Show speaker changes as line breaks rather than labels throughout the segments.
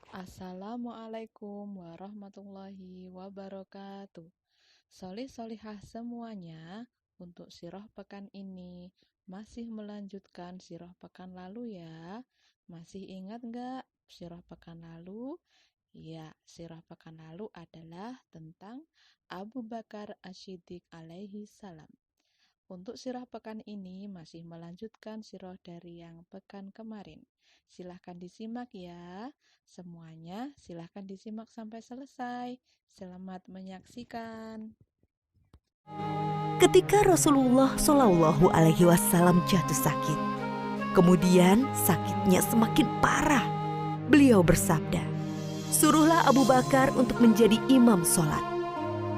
Assalamualaikum warahmatullahi wabarakatuh. Solih-solihah semuanya, untuk sirah pekan ini masih melanjutkan sirah pekan lalu ya. Masih ingat nggak sirah pekan lalu? Ya, sirah pekan lalu adalah tentang Abu Bakar Asy-Siddiq alaihi salam. Untuk sirah pekan ini masih melanjutkan sirah dari yang pekan kemarin. Silahkan disimak ya. Semuanya silahkan disimak sampai selesai. Selamat menyaksikan.
Ketika Rasulullah Shallallahu Alaihi Wasallam jatuh sakit, kemudian sakitnya semakin parah. Beliau bersabda, "Suruhlah Abu Bakar untuk menjadi imam sholat."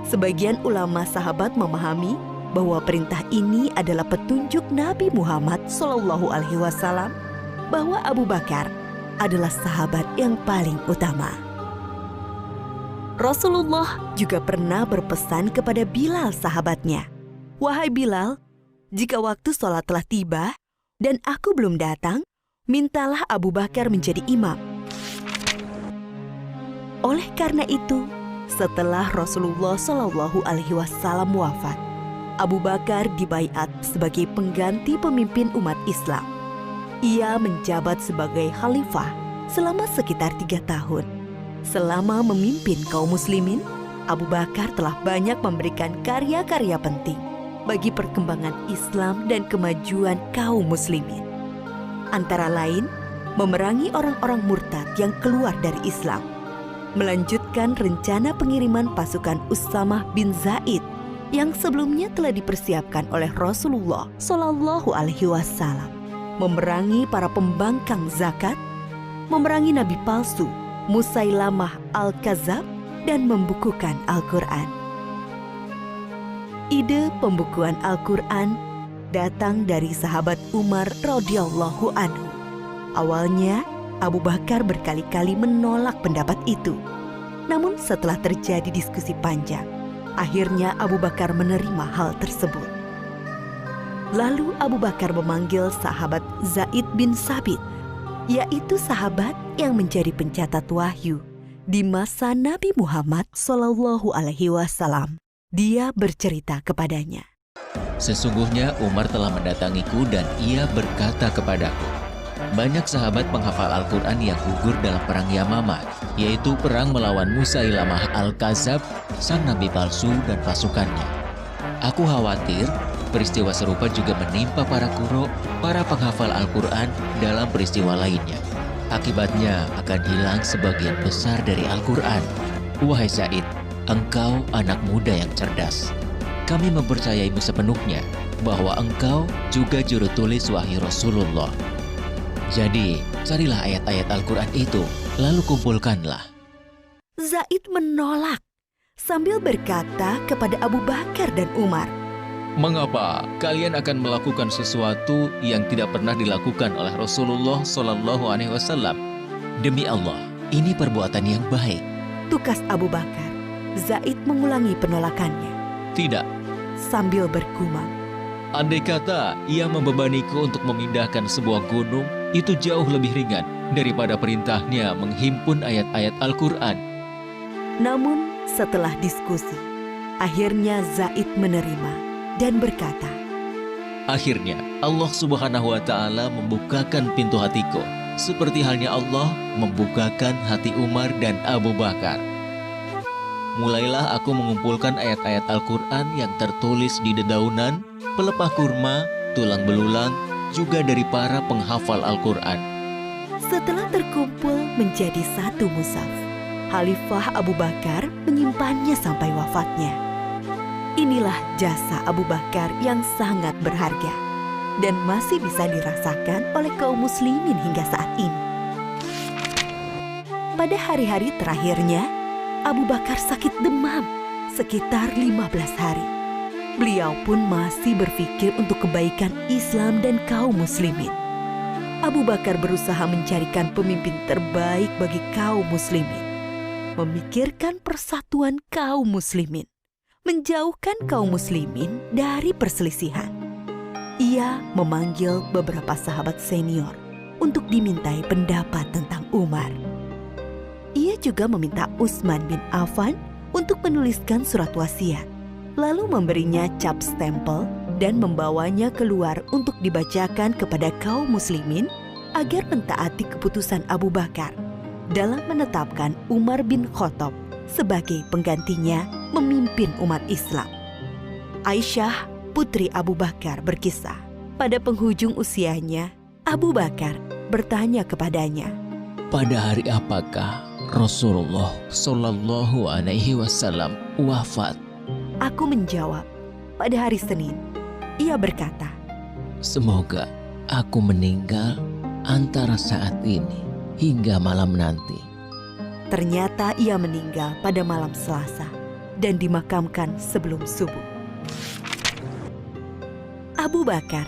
Sebagian ulama sahabat memahami bahwa perintah ini adalah petunjuk Nabi Muhammad Shallallahu Alaihi Wasallam bahwa Abu Bakar adalah sahabat yang paling utama. Rasulullah juga pernah berpesan kepada Bilal sahabatnya, "Wahai Bilal, jika waktu sholat telah tiba dan aku belum datang, mintalah Abu Bakar menjadi imam." Oleh karena itu, setelah Rasulullah Shallallahu Alaihi Wasallam wafat, Abu Bakar dibaiat sebagai pengganti pemimpin umat Islam. Ia menjabat sebagai khalifah selama sekitar 3 tahun. Selama memimpin kaum muslimin, Abu Bakar telah banyak memberikan karya-karya penting bagi perkembangan Islam dan kemajuan kaum muslimin. Antara lain, memerangi orang-orang murtad yang keluar dari Islam, melanjutkan rencana pengiriman pasukan Usamah bin Zaid yang sebelumnya telah dipersiapkan oleh Rasulullah Shallallahu Alaihi Wasallam, memerangi para pembangkang zakat, memerangi nabi palsu Musailamah al-Kadzab, dan membukukan Al-Quran. Ide pembukuan Al-Quran datang dari sahabat Umar radhiyallahu anhu. Awalnya, Abu Bakar berkali-kali menolak pendapat itu. Namun setelah terjadi diskusi panjang, akhirnya Abu Bakar menerima hal tersebut. Lalu Abu Bakar memanggil sahabat Zaid bin Sabit, yaitu sahabat yang menjadi pencatat wahyu di masa Nabi Muhammad Shallallahu Alaihi Wasallam. Dia bercerita kepadanya,
"Sesungguhnya Umar telah mendatangiku dan ia berkata kepadaku, banyak sahabat penghafal Al-Quran yang gugur dalam perang Yamamah, yaitu perang melawan Musailamah al-Kadzab, sang nabi palsu dan pasukannya. Aku khawatir peristiwa serupa juga menimpa para qurra, para penghafal Al-Quran dalam peristiwa lainnya. Akibatnya akan hilang sebagian besar dari Al-Quran. Wahai Zaid, engkau anak muda yang cerdas. Kami mempercayaimu sepenuhnya bahwa engkau juga juru tulis wahyu Rasulullah. Jadi, carilah ayat-ayat Al-Quran itu, lalu kumpulkanlah."
Zaid menolak sambil berkata kepada Abu Bakar dan Umar,
"Mengapa kalian akan melakukan sesuatu yang tidak pernah dilakukan oleh Rasulullah Shallallahu Alaihi Wasallam? Demi Allah, ini perbuatan yang baik."
Tukas Abu Bakar. Zaid mengulangi penolakannya
"Tidak,
sambil bergumam,
andai kata ia membebaniku untuk memindahkan sebuah gunung, itu jauh lebih ringan daripada perintahnya menghimpun ayat-ayat Al-Quran."
Namun setelah diskusi, akhirnya Zaid menerima dan berkata,
Akhirnya Allah Subhanahu wa Ta'ala membukakan pintu hatiku, seperti halnya Allah membukakan hati Umar dan Abu Bakar. Mulailah aku mengumpulkan ayat-ayat Al-Quran yang tertulis di dedaunan, pelepah kurma, tulang belulang, juga dari para penghafal Al-Quran.
Setelah terkumpul menjadi satu mushaf, Khalifah Abu Bakar menyimpannya sampai wafatnya. Inilah jasa Abu Bakar yang sangat berharga dan masih bisa dirasakan oleh kaum muslimin hingga saat ini. Pada hari-hari terakhirnya, Abu Bakar sakit demam sekitar 15 hari. Beliau pun masih berpikir untuk kebaikan Islam dan kaum muslimin. Abu Bakar berusaha mencarikan pemimpin terbaik bagi kaum muslimin, memikirkan persatuan kaum muslimin, menjauhkan kaum muslimin dari perselisihan. Ia memanggil beberapa sahabat senior untuk dimintai pendapat tentang Umar. juga meminta Utsman bin Affan untuk menuliskan surat wasiat, lalu memberinya cap stempel dan membawanya keluar untuk dibacakan kepada kaum muslimin agar mentaati keputusan Abu Bakar dalam menetapkan Umar bin Khattab sebagai penggantinya memimpin umat Islam. Aisyah, putri Abu Bakar, berkisah, pada penghujung usianya, Abu Bakar bertanya kepadanya,
Pada hari apakah Rasulullah Shallallahu Alaihi Wasallam wafat?
Aku menjawab, pada hari Senin. Ia berkata,
Semoga aku meninggal antara saat ini hingga malam nanti.
ternyata ia meninggal pada malam Selasa dan dimakamkan sebelum subuh. Abu Bakar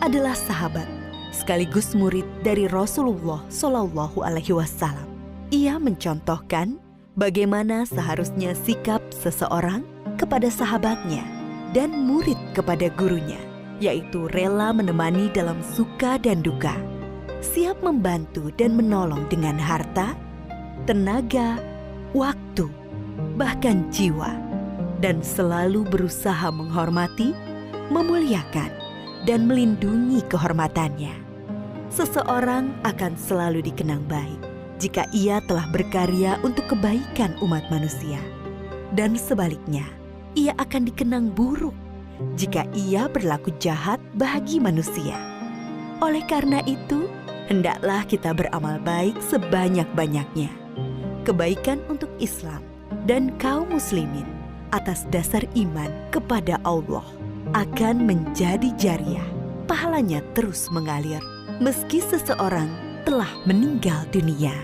adalah sahabat sekaligus murid dari Rasulullah Shallallahu Alaihi Wasallam. Ia mencontohkan bagaimana seharusnya sikap seseorang kepada sahabatnya dan murid kepada gurunya, yaitu rela menemani dalam suka dan duka, siap membantu dan menolong dengan harta, tenaga, waktu, bahkan jiwa, dan selalu berusaha menghormati, memuliakan, dan melindungi kehormatannya. Seseorang akan selalu dikenang baik jika ia telah berkarya untuk kebaikan umat manusia, dan sebaliknya, ia akan dikenang buruk jika ia berlaku jahat bagi manusia. Oleh karena itu, hendaklah kita beramal baik sebanyak-banyaknya, kebaikan untuk Islam dan kaum muslimin atas dasar iman kepada Allah akan menjadi jariah, pahalanya terus mengalir meski seseorang telah meninggal dunia.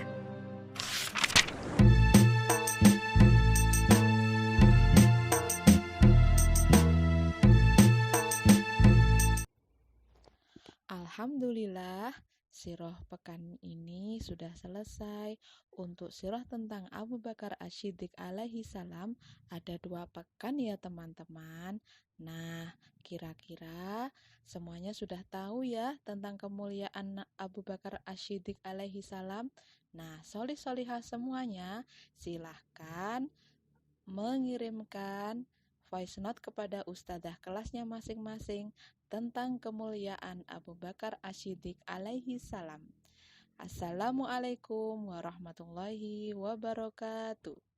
Alhamdulillah, sirah pekan ini sudah selesai. Untuk sirah tentang Abu Bakar Asy-Syiddiq alaihi salam ada 2 pekan ya teman-teman. Nah, kira-kira semuanya sudah tahu ya tentang kemuliaan Abu Bakar Asy-Syiddiq alaihi salam. Nah, solih-solihah semuanya, silahkan mengirimkan voice note kepada ustadzah kelasnya masing-masing tentang kemuliaan Abu Bakar Asy-Syiddiq alaihi salam. Assalamualaikum warahmatullahi wabarakatuh.